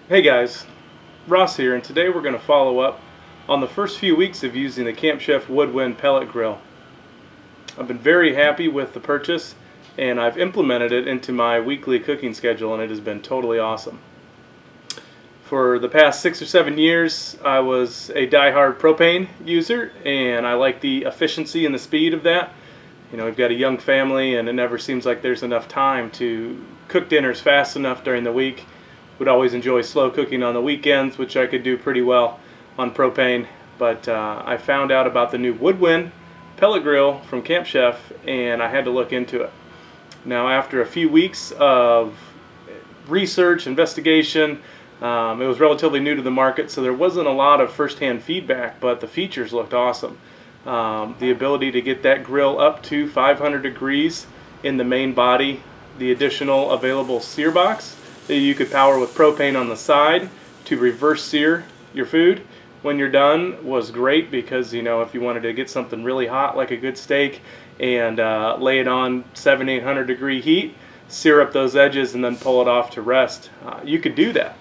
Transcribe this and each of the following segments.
Hey guys, Ross here, and today we're going to follow up on the first few weeks of using the Camp Chef Woodwind pellet grill. I've been very happy with the purchase, and I've implemented it into my weekly cooking schedule, and it has been totally awesome. For the past 6 or 7 years, I was a die-hard propane user, and I like the efficiency and the speed of that. You know, we've got a young family, and it never seems like there's enough time to cook dinners fast enough during the week. Would always enjoy slow cooking on the weekends, which I could do pretty well on propane. But I found out about the new Woodwind pellet grill from Camp Chef, and I had to look into it. Now, after a few weeks of research, investigation, it was relatively new to the market, so there wasn't a lot of first-hand feedback, but the features looked awesome. The ability to get that grill up to 500 degrees in the main body, the additional available sear box that you could power with propane on the side to reverse sear your food when you're done was great, because, you know, if you wanted to get something really hot like a good steak and lay it on 700-800 degree heat, sear up those edges and then pull it off to rest, you could do that.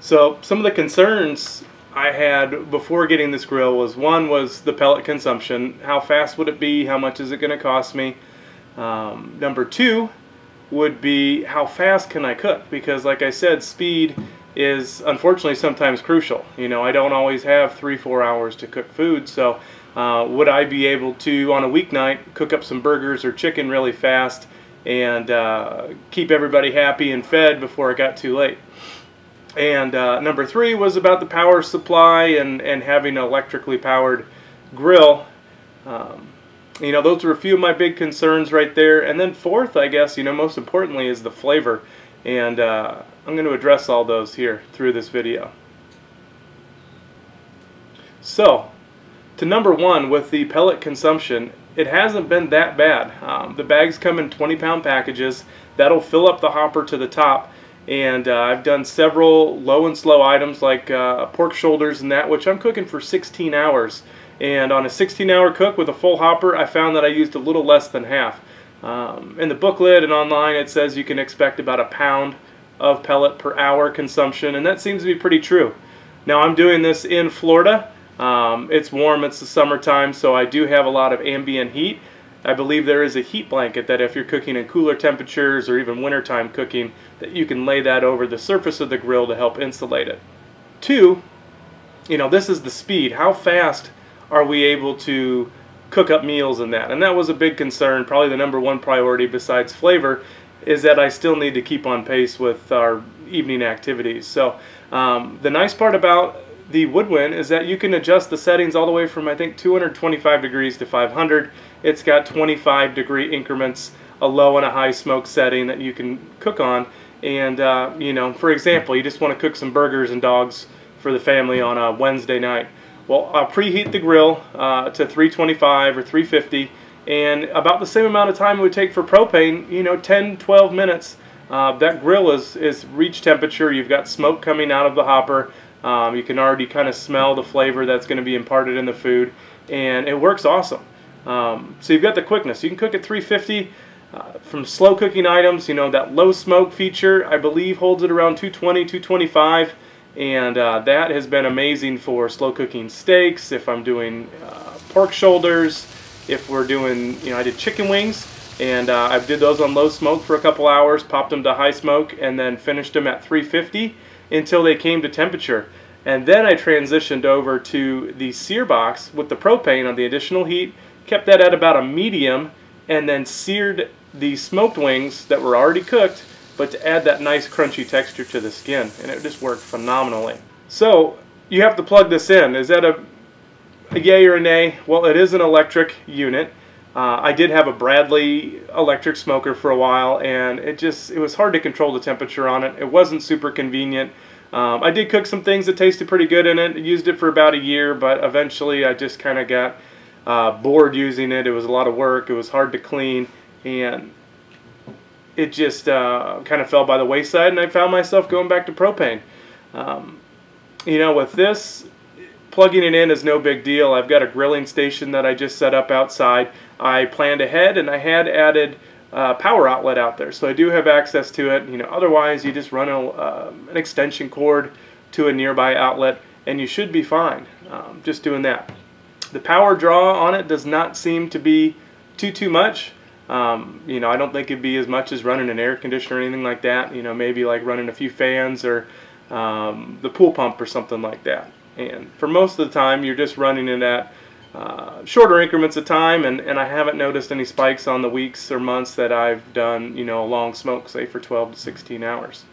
So some of the concerns I had before getting this grill was, one was the pellet consumption. How fast would it be? How much is it going to cost me? Number two would be, how fast can I cook? Because, like I said, speed is unfortunately sometimes crucial. You know, I don't always have 3-4 hours to cook food, so would I be able to, on a weeknight, cook up some burgers or chicken really fast and keep everybody happy and fed before it got too late? And number three was about the power supply and having an electrically powered grill. You know, those are a few of my big concerns right there. And then fourth, I guess, you know, most importantly is the flavor. And I'm going to address all those here through this video. So, to number one, with the pellet consumption, it hasn't been that bad. The bags come in 20-pound packages. That'll fill up the hopper to the top. And I've done several low and slow items like pork shoulders and that, which I'm cooking for 16 hours. And on a 16-hour cook with a full hopper, I found that I used a little less than half. In the booklet and online, it says you can expect about a pound of pellet per hour consumption, and that seems to be pretty true. Now, I'm doing this in Florida. It's warm, it's the summertime, so I do have a lot of ambient heat. I believe there is a heat blanket that if you're cooking in cooler temperatures or even wintertime cooking, that you can lay that over the surface of the grill to help insulate it. Two, you know, this is the speed. How fast are we able to cook up meals in that? And that was a big concern. Probably the number one priority besides flavor is that I still need to keep on pace with our evening activities. So the nice part about the Woodwind is that you can adjust the settings all the way from, I think, 225 degrees to 500. It's got 25 degree increments, a low and a high smoke setting that you can cook on. And you know, for example, you just want to cook some burgers and dogs for the family on a Wednesday night. Well, I'll preheat the grill to 325 or 350, and about the same amount of time it would take for propane, you know, 10-12 minutes. That grill is reach temperature. You've got smoke coming out of the hopper. You can already kind of smell the flavor that's going to be imparted in the food, and it works awesome. So you've got the quickness. You can cook at 350. From slow cooking items, you know, that low smoke feature, I believe, holds it around 220, 225. And that has been amazing for slow cooking steaks, if I'm doing pork shoulders, if we're doing, you know, I did chicken wings, and I did those on low smoke for a couple hours, popped them to high smoke, and then finished them at 350 until they came to temperature. And then I transitioned over to the sear box with the propane on the additional heat, kept that at about a medium, and then seared the smoked wings that were already cooked, but to add that nice crunchy texture to the skin, and it just worked phenomenally. So you have to plug this in. Is that a yay or a nay? Well, it is an electric unit. I did have a Bradley electric smoker for a while, and it was hard to control the temperature on it. It wasn't super convenient. I did cook some things that tasted pretty good in it. I used it for about a year, but eventually I just kind of got bored using it. It was a lot of work. It was hard to clean, and it just kind of fell by the wayside, and I found myself going back to propane. You know, with this, plugging it in is no big deal. I've got a grilling station that I just set up outside. I planned ahead, and I had added power outlet out there, so I do have access to it. Otherwise you just run an extension cord to a nearby outlet and you should be fine just doing that. The power draw on it does not seem to be too much. I don't think it'd be as much as running an air conditioner or anything like that. Maybe like running a few fans or the pool pump or something like that. And for most of the time you're just running it at shorter increments of time, and I haven't noticed any spikes on the weeks or months that I've done a long smoke, say for 12 to 16 hours.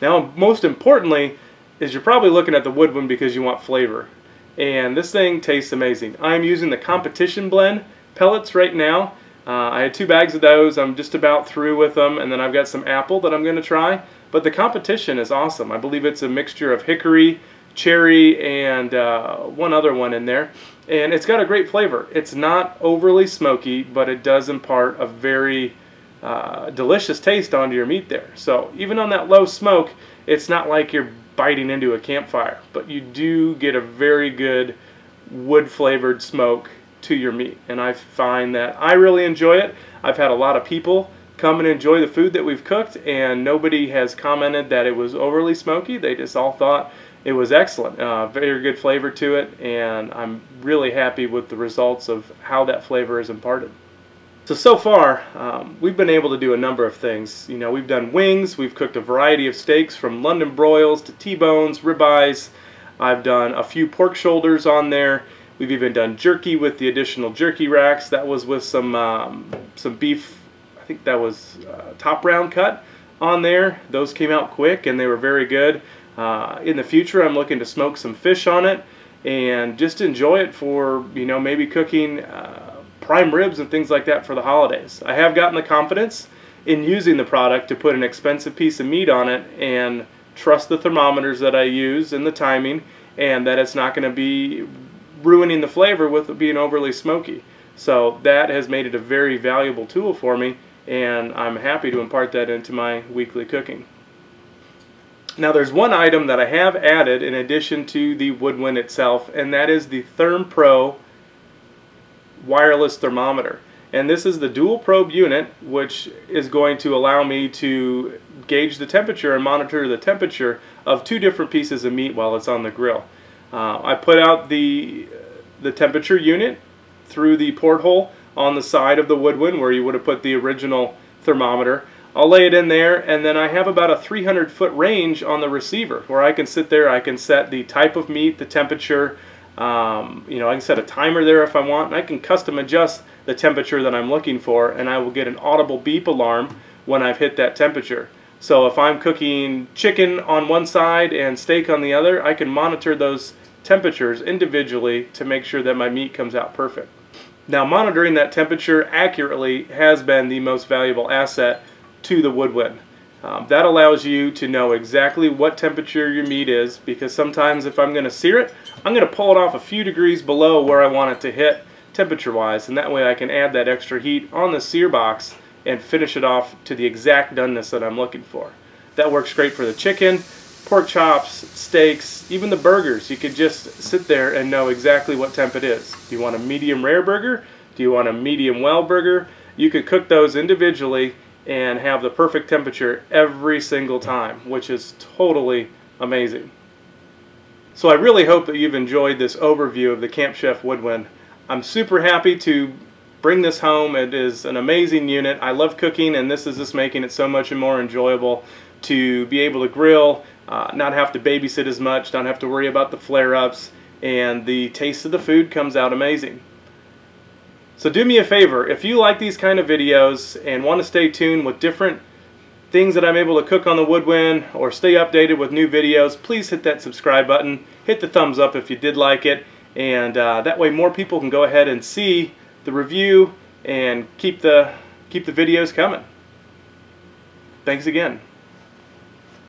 Now most importantly is you're probably looking at the Woodwind because you want flavor, and this thing tastes amazing. I'm using the competition blend pellets right now. I had 2 bags of those. I'm just about through with them, and then I've got some apple that I'm going to try. But the competition is awesome. I believe it's a mixture of hickory, cherry, and one other one in there, and it's got a great flavor. It's not overly smoky, but it does impart a very delicious taste onto your meat there. So even on that low smoke, it's not like you're biting into a campfire, but you do get a very good wood flavored smoke to your meat, and I find that I really enjoy it. I've had a lot of people come and enjoy the food that we've cooked, and nobody has commented that it was overly smoky. They just all thought it was excellent. Very good flavor to it, and I'm really happy with the results of how that flavor is imparted. So far, we've been able to do a number of things. We've done wings, we've cooked a variety of steaks from London broils to T-bones, ribeyes. I've done a few pork shoulders on there. We've even done jerky with the additional jerky racks. That was with some beef, I think that was top round cut on there. Those came out quick and they were very good. In the future I'm looking to smoke some fish on it and just enjoy it for maybe cooking prime ribs and things like that for the holidays. I have gotten the confidence in using the product to put an expensive piece of meat on it and trust the thermometers that I use and the timing, and that it's not going to be ruining the flavor with it being overly smoky. So that has made it a very valuable tool for me, and I'm happy to impart that into my weekly cooking. Now there's one item that I have added in addition to the Woodwind itself, and that is the ThermPro wireless thermometer. And this is the dual probe unit, which is going to allow me to gauge the temperature and monitor the temperature of 2 different pieces of meat while it's on the grill. I put out the temperature unit through the porthole on the side of the Woodwind where you would have put the original thermometer. I'll lay it in there, and then I have about a 300-foot range on the receiver where I can sit there. I can set the type of meat, the temperature. I can set a timer there if I want, and I can custom adjust the temperature that I'm looking for, and I will get an audible beep alarm when I've hit that temperature. So if I'm cooking chicken on one side and steak on the other, I can monitor those temperatures individually to make sure that my meat comes out perfect. Now monitoring that temperature accurately has been the most valuable asset to the Woodwind. That allows you to know exactly what temperature your meat is, because sometimes if I'm going to sear it, I'm going to pull it off a few degrees below where I want it to hit temperature wise, and that way I can add that extra heat on the sear box and finish it off to the exact doneness that I'm looking for. That works great for the chicken, pork chops, steaks, even the burgers. You could just sit there and know exactly what temp it is. Do you want a medium rare burger? Do you want a medium well burger? You could cook those individually and have the perfect temperature every single time, which is totally amazing. So I really hope that you've enjoyed this overview of the Camp Chef Woodwind. I'm super happy to bring this home. It is an amazing unit. I love cooking, and this is just making it so much more enjoyable to be able to grill, not have to babysit as much, not have to worry about the flare-ups, and the taste of the food comes out amazing. So do me a favor, if you like these kind of videos and want to stay tuned with different things that I'm able to cook on the Woodwind or stay updated with new videos, please hit that subscribe button, hit the thumbs up if you did like it, and that way more people can go ahead and see the review and keep the videos coming. Thanks again.